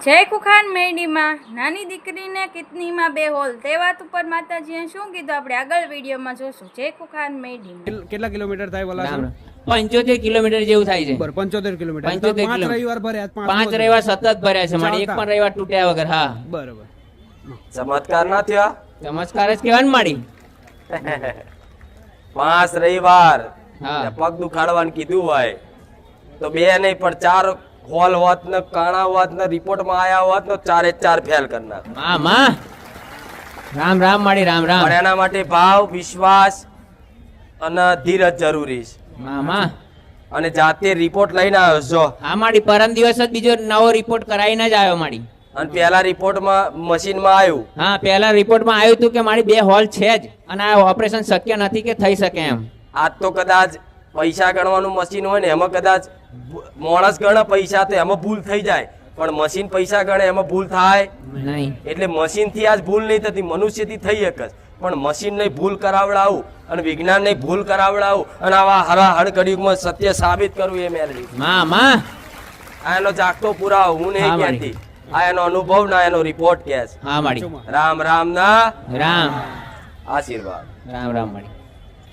જય કુખાન મેડીમાં નાની દીકરીને કિડનીમાં 2 હોલ તે વાત ઉપર માતાજીએ શું કીધું આપણે આગળ વિડીયોમાં જોશું. જય કુખાન મેડીમાં કેટલા કિલોમીટર થાય વલાસણ? 75 કિલોમીટર જેવું થાય છે. 75 કિલોમીટર. 75 પાંચ રવિવાર ભર્યા, 5 રવિવાર સતત ભર્યા છે મારી, એક પણ રવિવાર તૂટ્યા વગર. હા બરોબર. ચમત્કાર ના થયા, ચમત્કાર જ કહેવાનું માડી. 5 રવિવાર હા. પગ દુખાડવાનું કીધું હોય તો 2 નહીં પણ 4 હોલ હોત ને કાણા હોત ને રિપોર્ટ માં આયા હોત ને 4 ફેલ કરનાર. માં રામ રામ માડી, રામ રામ. પણ એના માટે ભાવ, વિશ્વાસ અને ધીરજ જરૂરી છે. માં અને જાતે રિપોર્ટ લઈને આવ્યો છો. હા માડી, પરમ દિવસ જ બીજો નવો રિપોર્ટ કરાવીને જ આવ્યો માડી. અને પહેલા રિપોર્ટમાં મશીનમાં આવ્યું. હા, પહેલા રિપોર્ટમાં આવ્યું હતું કે મારી 2 હોલ છે જ અને આ ઓપરેશન શક્ય નથી કે થઈ શકે એમ. આજ તો કદાચ પૈસા ગણવાનું મશીન હોય ને એમાં કદાચ માણસ ગણે પૈસા તો એમાં ભૂલ થઈ જાય, પણ મશીન પૈસા ગણે એમાં ભૂલ થાય નહીં. એટલે મશીન થી આજ ભૂલ નહીં થતી, મનુષ્યથી થઈ એક જ. પણ મશીન ને ભૂલ કરાવડાવું અને વિજ્ઞાન ને ભૂલ કરાવડાવું અને આવા હરાહર કળિયુગમાં સત્ય સાબિત કરવું એ મેળવી. માં આ એનો જાગતો પુરાવો, હું નહીં હા, કહેતી. આ એનો અનુભવ ના એનો રિપોર્ટ કહે છે. હા માડી, રામ રામ ના રામ આશીર્વાદ. રામ રામ માડી.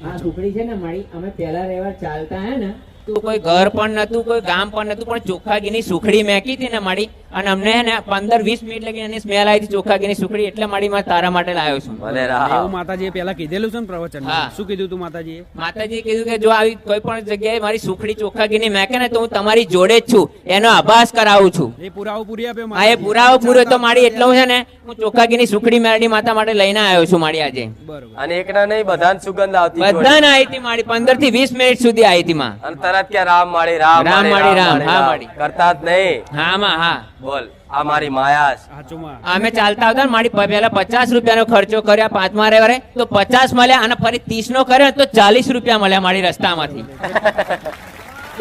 આ સુખડી છે ને માડી, અમે પહેલા રહેવા ચાલતા હે ને તો કોઈ ઘર પણ નતું, કોઈ ગામ પણ નતું, પણ ચોખાગીની સુખડી મેકી હતી ને માડી, અને અમને હે ને 15-20 મિનિટ લગી એની સ્મેલ આવી હતી ચોખાગીની સુખડી, એટલે માડી માં તારા માટે લાવ્યો છું. ભલે રામ. એવું માતાજીએ પહેલા કીધેલું છે ને પ્રવચન? હા. શું કીધું તું માતાજીએ? માતાજીએ કીધું કે જો આવી કોઈ પણ જગ્યાએ મારી સુખડી ચોખાગીની મેકે ને તો હું તમારી જોડે જ છું, એનો આભાસ કરાવું છું. એ પુરાવો પૂરી આપ્યો હા, એ પુરાવો પૂરો તો માડી એટલો છે ને, હું ચોખાગીની સુખડી મેરડી માતા માટે લઈને આવ્યો છું માડી આજે. બરોબર. અને એકના નહીં બધાને સુગંધ આવતી જોડે. બધાને આવી હતી માડી, 15 થી 20 મિનિટ સુધી આવી હતી માં. અને તરત કે રામ માળી, રામ રામ માળી, રામ. હા, રામ માળી. કરતા જ નહીં. હા માં, હા. બોલ, આ મારી માયા છે. સાચુંમાં. અમે ચાલતા આવતા ને મારી પહેલા 50 રૂપિયાનો ખર્ચો કર્યા 5મા રવિવારે, તો 50 મળ્યા, અને ફરી 30 નો કર્યો તો 40 રૂપિયા મળ્યા મારી રસ્તામાંથી.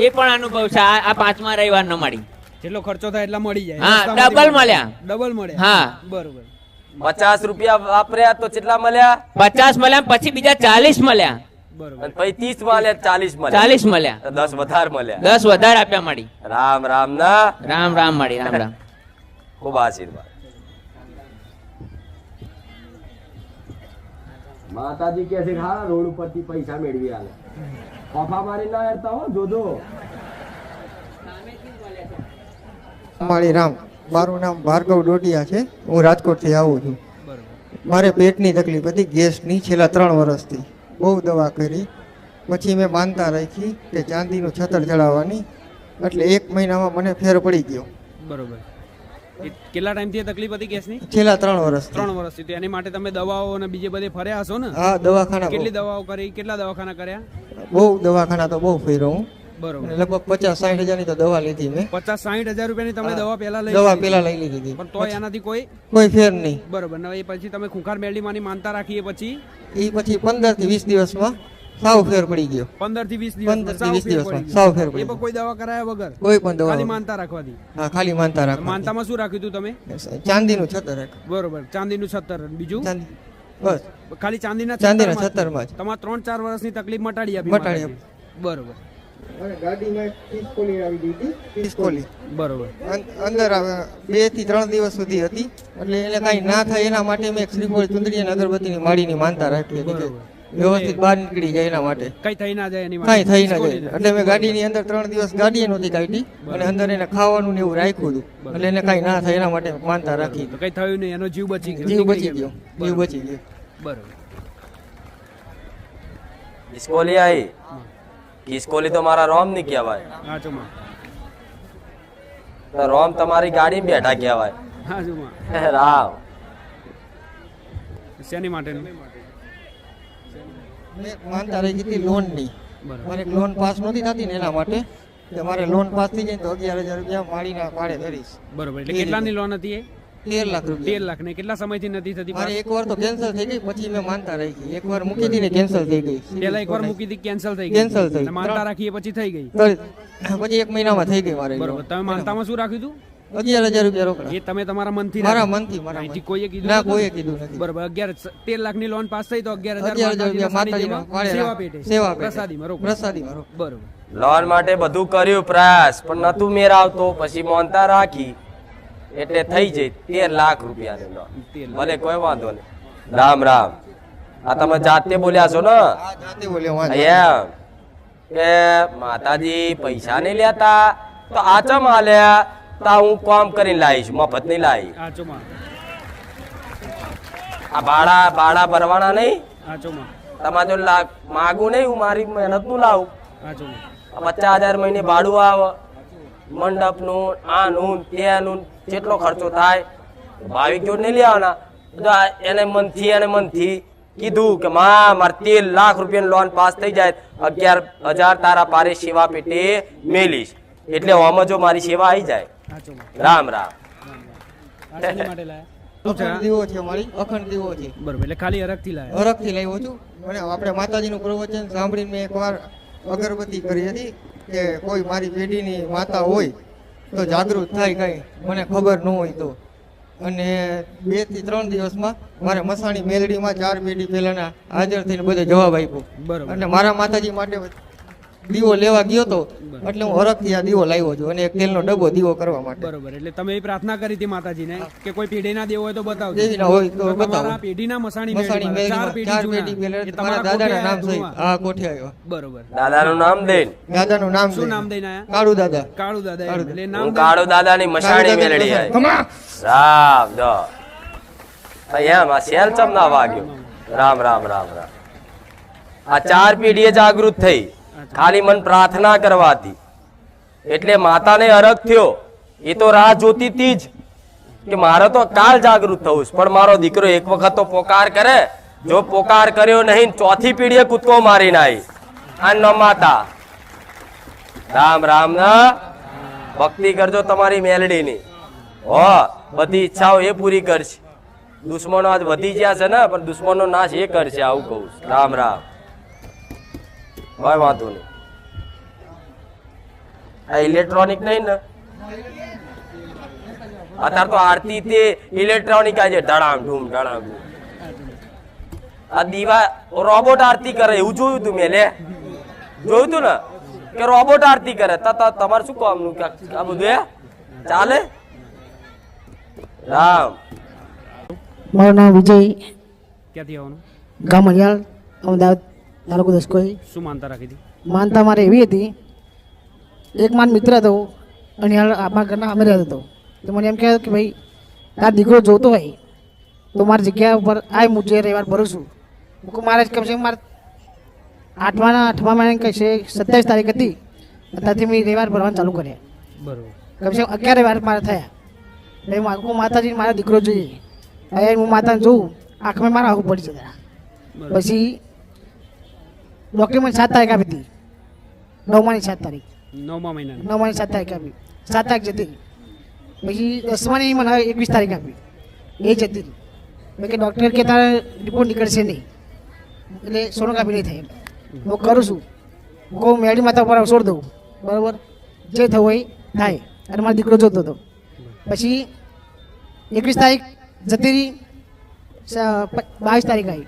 એ પણ અનુભવ છે આ 5મા રવિવારનો મારી. જેટલો ખર્ચો થાય એટલા મળી જાય. હા, રસ્તામાંથી ડબલ મળ્યા. ડબલ મળ્યા. હા. બરોબર. 50 રૂપિયા વાપર્યા તો કેટલા મળ્યા? 50 મળ્યા, પછી બીજા 40 મળ્યા, બરોબર. અને પછી 30 મળ્યા, 40 મળ્યા. 40 મળ્યા, તો 10 વધારે મળ્યા. 10 વધારે આપ્યા માડી. રામ રામ ના રામ રામ માડી, રામ રામ. ખૂબ આશીર્વાદ. માતાજી કે છે હા રોડ ઉપરથી પૈસા મેળવી આલે. કોફા મારી ના હેરતા હો જોજો. મારી રામ, મારું નામ ભાર્ગવ ડોડિયા છે. હું રાજકોટથી આવું છું. બરોબર. મારે પેટની તકલીફ હતી, ગેસની, છેલ્લા 3 વર્ષથી બહુ દવા કરી. પછી મેં માનતા રાખી કે ચાંદીનું છતર ચડાવવાની, એટલે 1 મહિનામાં મને ફેર પડી ગયો. બરોબર. કેટલા ટાઈમથી એ તકલીફ હતી ગેસની? છેલ્લા 3 વર્ષથી. 3 વર્ષથી. તો એની માટે તમે દવાઓ અને બીજે બધે ફર્યા હશો ને? હા, દવાખાના કેટલી દવાઓ કરી, કેટલા દવાખાના કર્યા? બહુ દવાખાના તો બહુ ફર્યો હું. બરોબર. લગભગ 50-60 હજારની તો દવા લીધી મેં. 50-60 હજાર રૂપિયાની તમે દવા પહેલા લઈ દવા લીધી? પેલા લઈ લીધી હતી, પણ તોય એનાથી કોઈ ફેર નહીં. બરોબર. ને એ પછી તમે ખુંખાર મેરડી માની માનતા રાખીએ પછી એ પછી 15 થી 20 દિવસમાં સાવ ફેર પડી ગયો. 15 થી 20 15 થી 20 દિવસમાં દિવસ સાવ ફેર પડી એ પણ કોઈ દવા કરાયા વગર કોઈ પણ દવા ખાલી વગર. માનતા રાખવાથી? હા, ખાલી માનતા રાખો. માનતામાં શું રાખ્યું હતું તમે? ચાંદીનું છતર રાખ્યું. બરોબર. ચાંદીનું છત્તર. બીજું? ચાંદી, બસ ખાલી ચાંદીના ચાંદીના છત્તરમાં જ? છત્તરમાં જ. તમારા 3-4 વર્ષની તકલીફ મટાડી આપી મટાડી માતાજીએ. બરોબર. અને ગાડીમાં પિસ્કોલી આવી ગઈ હતી. પિસ્કોલી બરોબર. અંદર 2 થી 3 દિવસ સુધી હતી, એટલે એને કાંઈ ના થાય એના માટે મેં શ્રીફળ, ચુંદડી અને અગરબત્તીની માળીની માનતા રાખી હતી કે વ્યવસ્થિત બહાર નીકળી જાય એના માટે, કઈ થઈ ના જાય એની કાંઈ થઈ ના જાય. એટલે મેં ગાડીની અંદર 3 દિવસ ગાડીએ નહોતી કાઢી, અને અંદર એને ખાવાનું ને એવું રાખ્યું હતું, એટલે એને કાંઈ ના થાય એના માટે માનતા રાખી. તો કઈ થયું નહીં, એનો જીવ બચી ગયો. જીવ બચી ગયો, જીવ બચી ગયો. બરોબર. કિસકોલી આઈ. કિસકોલી તો મારા રોમ ની કહેવાય. હા ચુમા. તો રોમ તમારી ગાડી બેઠા કહેવાય. હા ચુમા. રામ. શેની માટે? મેં માનતા રાખી હતી લોનની. બરોબર. મારે લોન પાસ નહોતી થતી ને એના માટે કે મારે લોન પાસ થઈ જાય તો 11,000 રૂપિયા માળીના પાડે કરીશ. બરોબર. એટલે કેટલાની લોન હતી એ? 13 લાખ રૂપિયા. 13 લાખ. ને કેટલા સમયથી નથી થતી? મારે એકવાર તો કેન્સલ થઈ ગઈ, પછી મેં માનતા રાખી. એકવાર મૂકી હતી ને કેન્સલ થઈ ગઈ. પેલા એકવાર મૂકી હતી, કેન્સલ થઈ ગઈ. કેન્સલ થઈ. અને માનતા રાખીએ પછી થઈ ગઈ. પછી 1 મહિનામાં થઈ ગઈ મારે. બરોબર. તમે માનતામાં શું રાખ્યું હતું? 11,000 રૂપિયા રોકડા. એ તમે તમારા મનથી મારા રાખ્યું? મનથી, મારા અહીંથી મનથી. કોઈએ કીધું ના, નતું? કોઈએ કીધું નથી. બરોબર. 13 લાખની લોન પાસ થઈ તો 11,000 11,000 રૂપિયા માતાજીના પાડે સેવા પેટે, સેવા પેટે. પ્રસાદીમાં રોકડા. પ્રસાદીમાં રોકડા. બરોબર. લોન માટે બધું કર્યું પ્રયાસ, પણ નતું મેર આવતો. પછી મોનતા રાખી એટલે થઈ જાય 13 લાખ રૂપિયાની લોન. 13 લાખ. ભલે કોઈ વાંધો નહીં. રામ રામ. આ તમે જાતે બોલ્યા છો ને આ જાતે બોલ્યો વાંધો નહીં. એમ કે માતાજી પૈસા નહીં લેતા તો આ ચમ આલ્યા તા હું કામ કરીને લાવીશ, મફત નહીં લાવી. આચોમાં આ ભાડા ભરવાના નહીં, આચોમાં તમારે જો માગું નહીં, હું મારી મહેનત નું લાવું. આચોમાં 50,000 મહિને ભાડું આવે, મંડપનું આનું તેનું કેટલો ખર્ચો થાય. ભાવિકો નહીં લેવાના. જો એને મનથી કીધું કે માં મારે 13 લાખ રૂપિયાની લોન પાસ થઈ જાય, 11,000 તારા પારે સેવા પેટે મેલીશ, એટલે આમાં જો મારી સેવા આવી જાય. આચોમાં રામ રામ. આ શેની માટે લાયા? શું છે આ? અખંડ દીવો છે મારી, અખંડ દીવો છે. બરોબર, એટલે ખાલી અરગથી લાયા. હરખથી લાવ્યો છું. અને આપણે માતાજીનું પ્રવચન સાંભળીને મેં એકવાર અગરબત્તી કરી હતી કે કોઈ મારી પેઢીની માતા હોય તો જાગૃત થાય કઈ મને ખબર ન હોય તો. અને 2 થી 3 દિવસમાં મારે મસાણી મેલડીમાં 4 પેઢી પહેલાના હાજર થઈને બધો જવાબ આપ્યો. બરોબર. અને મારા માતાજી માટે દીવો લેવા ગયો તો એટલે હું હરખથી આ દીવો લાવ્યો છું અને એક તેલનો ડબ્બો દીવો કરવા માટે. બરોબર, એટલે તમે એ પ્રાર્થના કરી હતી માતાજીને કે કોઈ પેઢીના દેવો હોય તો બતાવજો. દેવીના હોય તો બતાવો. તમારા પેઢીના મસાણી મસાણી મેળવીમાં મેલડીમાં 4 પેઢી જૂના. એ પહેલા મારા તમારા દાદાના નામ કોઠે સહિત આવ્યા આ કોઠે આવ્યો. બરોબર. દાદાનું નામ દઈને દાદાનું નામ શું નામ દઈને આયા? કાળુ દાદા. કાળુ દાદા એમ. કાળુ એટલે હું નામ કાળુ દાદાની મસાણી મેલડી આવી. કમા. રામ જો એમ આ શેલ ચમ ના વાગ્યો. રામ રામ રામ રામ. આ 4 પેઢીએ જાગૃત થઈ, ખાલી મન પ્રાર્થના કરવાથી, એટલે માતાને અરગ થયો. એ તો રાહ જોતી હતી જ કે મારે તો કાલ જાગૃત થવું છે, પણ મારો દીકરો એક વખત તો પોકાર કરે. જો પોકાર કર્યો નહીં, 4થી પેઢીએ કૂદકો મારી નાઈ. આ ન માતા. રામ રામ ના ભક્તિ કરજો તમારી મેલડીની. હો બધી ઈચ્છાઓ એ પૂરી કરશે. દુશ્મનો આજ વધી ગયા છે ને, પણ દુશ્મનો નાશ એ કરશે, આવું કહું છું. રામ રામ. ભાઈ વાંધો નહીં. આ ઇલેક્ટ્રોનિક નહીં ને, અત્યારે તો આરતી તે ઇલેક્ટ્રોનિક આજે ધડામ ધૂમ ધડામ ધૂમ. આ દીવા રોબોટ આરતી કરે એવું જોયું તું મેં. લે જોયું તું ને કે રોબોટ આરતી કરે. તમારે શું કામનું આ બધું એ ચાલે? રામ. મારું નામ વિજય, ક્યાંથી આવવાનું? ગામ હરિયાળ, અમદાવાદ તાલુકો દસકોઈ. શું માનતા રાખી હતી? માનતા મારે એવી હતી, એક માન મિત્ર હતો હરિયાળ, આપણા ઘરના અમે રહેતો હતો. તો મને એમ કહેતો કે ભાઈ તાર દીકરો જોતો હોય તો મારી જગ્યા ઉપર આ હું જે રવિવાર ભરું છું. હું કહું મારે કમસે કમ મારે 8મા મહિને કહીશે 27 તારીખ હતી, ત્યાંથી મેં રવિવાર ભરવાનું ચાલુ કર્યા. બરોબર. કમસે કમ 11 રવિવાર મારે થયા. એટલે હું માતાજી મારા દીકરો જોઈએ. હવે હું માતાને જોઉં આંખમાં મારા આવું પડી જતા. પછી ડૉક્ટરે મને 7 તારીખ આપી હતી, 9માની 7 તારીખ, 9મા મહિનાની. 9માની 7 તારીખ આપી, 7 તારીખ જતી. પછી 10માની મને 21 તારીખ આપી, એ જતી. મેં કે ડૉક્ટર કે તારે રિપોર્ટ નીકળશે નહીં, એટલે સોનોગ્રાફી નહીં થાય. હું કરું છું, હું કહું મેડી માતા ઉપર છોડ દઉં, બરાબર જે થવું હોય થાય. અને મારો દીકરો જોતો હતો. પછી 21 તારીખ જતી રહી, 22 તારીખ આવી.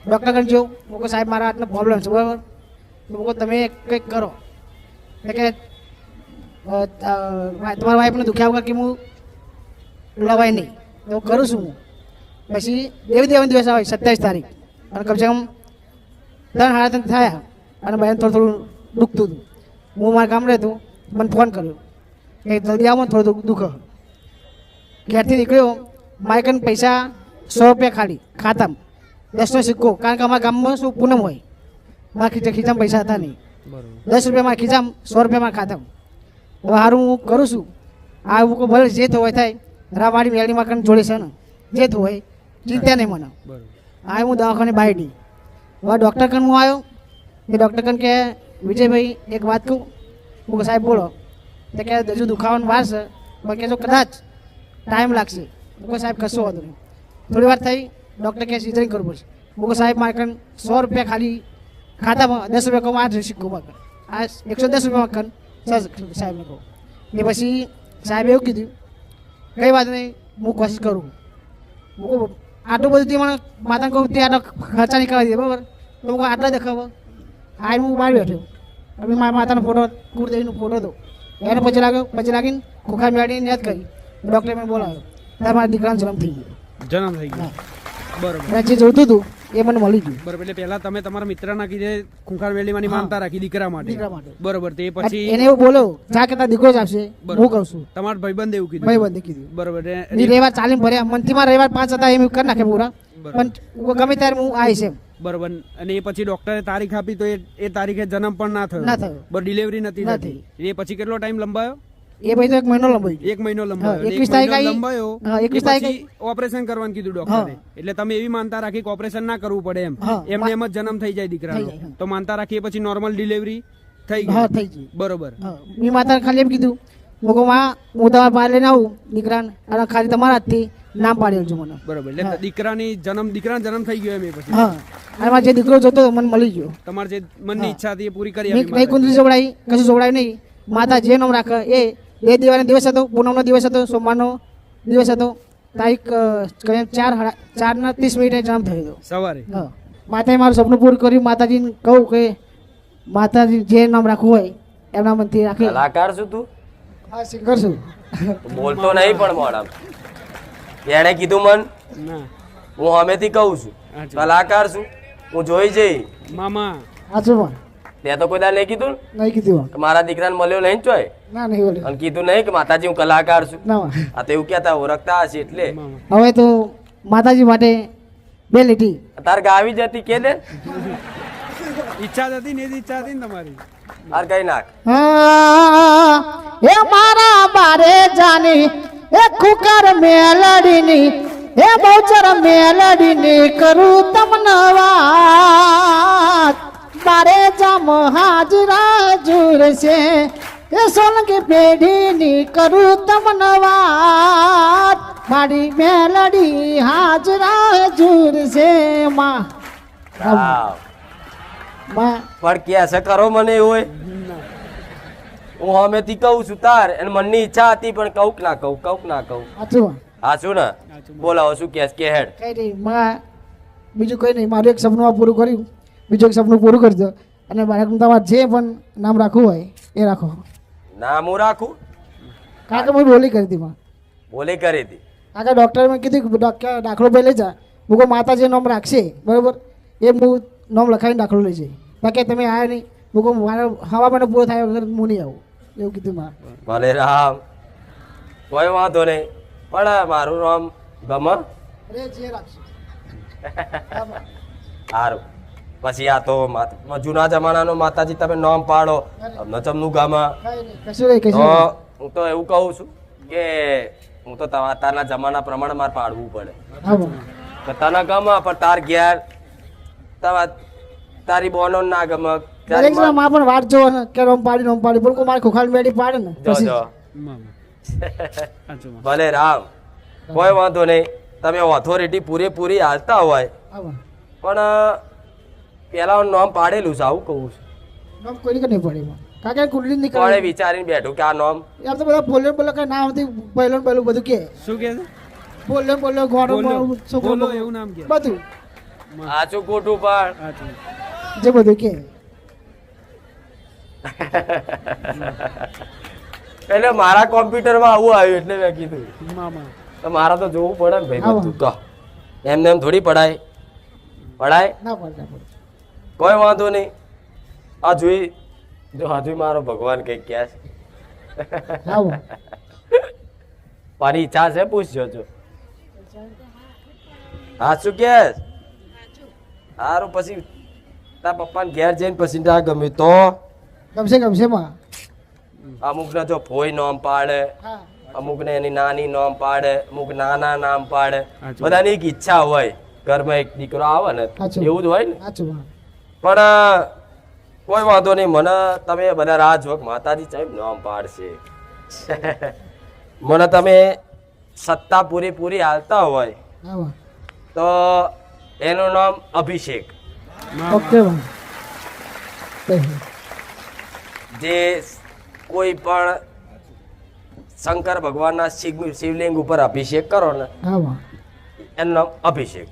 ડૉક્ટર કન જો હું કહું સાહેબ મારા આટલો પ્રોબ્લેમ છે, બરાબર. તો હું કહું તમે કંઈક કરો. એટલે કે તમારા વાઈફને દુખ્યા વગર કે હું લવાય નહીં, તો કરું છું હું. પછી દેવનો દિવસ આવે 27 તારીખ, અને કમસે કમ 3 થયા, અને બહેન થોડું દુખતું હતું. હું મારા ગામ રહેતું, મને ફોન કર્યો કે જલ્દી આવો, થોડું દુઃખ. ઘેરથી નીકળ્યો, મારે કન પૈસા 100 રૂપિયા ખાલી ખાતામાં, 10નો સિક્કો, કારણ કે અમારા ગામમાં શું પૂનમ હોય, મારા ખીચામાં પૈસા હતા નહીં. 10 રૂપિયા મારા ખીચામાં, 100 રૂપિયા મારા ખાતામાં. હવે સારું હું કરું છું. આ હું ભલે જે થવું હોય થાય, રામાડી મેળીમાં કન જોડે છે ને, જે થવું હોય ચિંતા નહીં મને. આ હું દવાખાને બાયડી. હવે ડૉક્ટર કન હું આવ્યો, એ ડૉક્ટર કન કે વિજયભાઈ એક વાત કહું. હું કે સાહેબ બોલો. તો કે હજુ દુખાવાનું વાર છે, પણ કહેજો કદાચ ટાઈમ લાગશે. હું કહું સાહેબ કશો વાંધો નહીં. થોડી વાર થઈ, ડૉક્ટર કહે સિઝરિંગ કરવું પડશે. હું કહું સાહેબ મારે કન 100 રૂપિયા ખાલી ખાતામાં, 10 રૂપિયા કહું આ સિક્કો માગન, આ 110 રૂપિયા માગન સાહેબને કહું. એ પછી સાહેબે એવું કીધું કંઈ વાત નહીં, હું કોશિશ કરું. હું કહું આટલું બધું તે મને માતાને કહું તે આટલો ખર્ચા નહીં કરવા દે, બરાબર. તો હું કહું આટલા દેખાવો. આ હું બહાર બેઠ્યો, હવે મારા માતાનો ફોટો, કુળદેવીનો ફોટો હતો. એને પછી લાગીને ખોખા મેળવીને યાદ કરી. ડૉક્ટરે મને બોલાવ્યો ત્યારે મારા દીકરાનો જન્મ થઈ ગયો. જન્મ થઈ ગયો બરોબર અને જે જોઈતું હતું એ મને મળી ગયું બરોબર. એટલે પહેલા તમે તમારા મિત્રના કીધે ખૂંખાર વેલીમાંની માનતા રાખી દીકરા દીકરા માટે માટે. બરોબર. તે પછી એને એવું બોલો જા કે તારા દીકરો જ આવશે હું કહું છું તમારા ભાઈબંધ એવું કીધું ભાઈ બંધ કીધું બરોબર. ની રહેવા ચાલીને ભર્યા મનથી માં રહેવા 5 હતા એમ કરી નાખે પૂરા પણ ગમે ત્યારે હું આવીશ એમ બરોબર. અને એ પછી ડોક્ટરે તારીખ આપી તો એ તારીખે જન્મ પણ ના ના થયો થયો. બસ ડિલિવરી નથી થતી. એ પછી કેટલો ટાઈમ લંબાયો? એ ભાઈ તો 1 મહિનો લંબાઈ ગયો. 1 મહિનો લંબાયો. હા, એટલે 21 તારીખ આવી. લંબાયો હા, 21 એ તારીખ પછી ઓપરેશન કરવાનું કીધું ડોક્ટરે. એટલે તમે એવી માનતા રાખી કે ઓપરેશન ના કરવું પડે એમ હા. એમને એમ જ જન્મ થઈ જાય દીકરાનો. થઈ જાય, હા. તો માનતા રાખી પછી નોર્મલ ડિલિવરી થઈ હા ગઈ થઈ ગઈ. બરોબર. હા મેં માતાને ખાલી એમ કીધું હું કહું માં હું તમારા બહાર લઈને આવું દીકરાને અને ખાલી તમારા હાથથી નામ પાડી દેજો મને. બરોબર. એટલે દીકરાનો જન્મ થઈ ગયો એમ એ પછી હા અને મારે જે દીકરો જોતો હતો મને મળી ગયો. તમારે જે મનની ઈચ્છા હતી એ પૂરી કરી મેં આપી નહીં કુંડલી જોવડાવી કશું જોવડાવી નહીં. માતા જે નામ રાખે એ બે દિવાળીનો દિવસ હતો, પૂનમનો દિવસ હતો, સોમવારનો દિવસ હતો. તારીખ 4:30 જન્મ થયો હતો. સવારે. હા માતાએ મારું સપનું પૂરું કર્યું. માતાજીને કહું કે માતાજી જે નામ રાખવું હોય એમના મનથી રાખે. કલાકાર છું તું? હા સિંગર છું. બોલતો નહીં પણ મોઢામાં. એણે કીધું મન ના હું હમેથી કહું છું હાચું. કલાકાર છું હું જોઈ જઈ. મામા સાચું માં તે તો કોઈ દાડે નહીં કીધું ને નહીં કીધું. કે મારા દીકરાને મળ્યો નહીં ચોય ના નહીં બોલ્યું. અને કીધું નહીં કે માતાજી હું કલાકાર છું. ના માં. આ તો એવું કહેતા ઓળખતા હશે એટલે. મામા હવે તો માતાજી માટે બે લીટી. તાર ગાવી જતી કે દે ઈચ્છા જ હતી ને એ જ ઈચ્છા હતી ને તમારી. તાર કઈ નાખ. એ મારા બારે જાની એ ખુકર મેલડીની એ બહુચર મેલડીની કરું તમને વાત. બારે જામ હાજરા જુરશે એ સોલંકી પેઢીની કરું તમને વાત. મારી મેલડી હાજરા જુરશે માં. હા. માં પણ કે છે કરો મને એવું હોય હું હમેથી કહું છું તાર અને મનની ઈચ્છા હતી પણ કહું ના કહું સાચું માં. હા શું ને બોલાવો શું કે હેડ. કઈ નહીં માં બીજું કંઈ નહીં. મારું એક સપનું આ પૂરું કર્યું, બીજું એક સપનું પૂરું કરજો અને બાળકનું તમારે જે પણ નામ રાખવું હોય એ રાખો. નામ હું રાખું? કારણ કે મેં બોલી કરી હતી માં. બોલી કરી હતી. કારણ કે ડૉક્ટરે મેં કીધું કે ડૉક્ટર દાખલો ભાઈ લઈ જા. હું કહું માતા જે નામ રાખશે બરાબર એ હું નામ લખાવીને દાખલો લઈ જઈ. બાકી તમે આવ્યા નહીં. હું કહું મારે હવા મને પૂરો થાય વગર હું નહીં આવું એવું કીધું માં. ભલે રામ કોઈ વાંધો નહીં પણ મારું નામ ગમ અરે જે રાખશે. સારું. પછી આ તો જૂના જમાનાનો માતાજી તમે નામ પાડો અમને ચમનું ગામા કઈ નહીં કશું નહીં કશું તો નહીં. હું તો એવું કહું છું કે હું તો તારના જમાના પ્રમાણે મારે પાડવું પડે હા માં. કે તને ગમે પણ તાર ઘેર તારી બોનો ના ગમે દરેક જણા માં પણ વાત જોવો ને કે રોમ પાડી પણ કોઈ મારે ખોખાલ મેળી પાડે ને જો પછી જો મામા સાચું માં. ભલે રામ કોઈ વાંધો નહીં તમે ઓથોરિટી પૂરેપૂરી હાલતા હોય હા માં. પણ પેલા નામ પાડેલું છે આવું કહું છું. નામ કોઈને નહીં પડે માં. કારણ કે કુંડલી કોણે નીકળે વિચારીને બેઠું કે આ નામ એમ તો બધા બોલે કઈ ના આવતી પહેલું બધું કે શું કે છે? બોલે ઘોડો બોલો, છોકરો બોલો એવું નામ કે. બધું આચું ખોટું પણ સાચું. જે બધું કે એટલે મારા કોમ્પ્યુટરમાં આવું આવ્યું એટલે મેં કીધું મામા તો મારા તો જોવું પડે ને ભાઈ આવો. બધું કહો એમને એમ થોડી પડાય ના પડે કોઈ વાંધો નહીં આ જોઈ જો હજુ મારો ભગવાન કઈક કહે છે આવો મારી ઈચ્છા છે પૂછજો જો હા શું કે સારું પછી તાર પપ્પાને ઘેર જઈને પછી ના ગમ્યું તો ગમશે માં. અમુક ને જો ફોઈ નામ પાડે હા અમુક ને એની નાની નામ પાડે અમુક નાના નામ પાડે સાચું. બધાની એક ઈચ્છા હોય ઘરમાં એક દીકરો આવે ને સાચું. એવું જ હોય ને સાચું માં. પણ કોઈ વાંધો નહીં મને તમે બધા રાહ જો કે માતાજી સાહેબ નામ પાડશે મને તમે સત્તા પૂરી હાલતા હોય આવો તો એનું નામ અભિષેક ઓકે માં. જે કોઈ પણ શંકર ભગવાનના શિવલિંગ ઉપર અભિષેક કરો ને આવો એનું નામ અભિષેક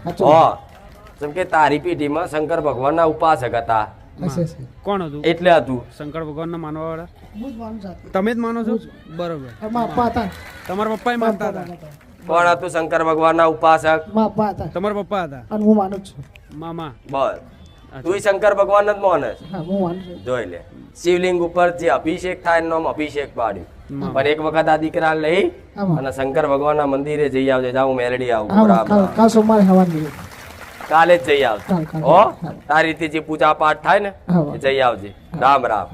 સાચું. હા જેમ કે તારી પેઢીમાં શંકર ભગવાનના ઉપાસક હતા હશે, હશે. કોણ હતું એટલે હતું. શંકર ભગવાન ના માનવા વાળા હું જ માનું છું. તમે જ માનો છો બરોબર મારા પપ્પા હતા. તમારા પપ્પા માનતા હતા કોણ હતું શંકર ભગવાનના ઉપાસક? મારા પપ્પા હતા તમારા પપ્પા હતા અને હું માનું જ છું. મામા બસ તું શંકર ભગવાન જ માને છે. હા, હું માનું છું. જોઈ લે શિવલિંગ ઉપર જે અભિષેક થાય એનું નામ અભિષેક પાડ્યું. પણ એક વખત આ દીકરા લઈ આમાં. અને શંકર ભગવાનના મંદિરે જઈ આવજે. જાઉં મેલડી આવું. હા, રામ કાલ રામ. કાલ સોમવારે સવારની જોઈએ. કાલે જ જઈ આવજે. કાલ, કાલ. હો તારી રીતે જે પૂજા પાઠ થાય ને હા. એ જઈ આવજે. રામ રામ.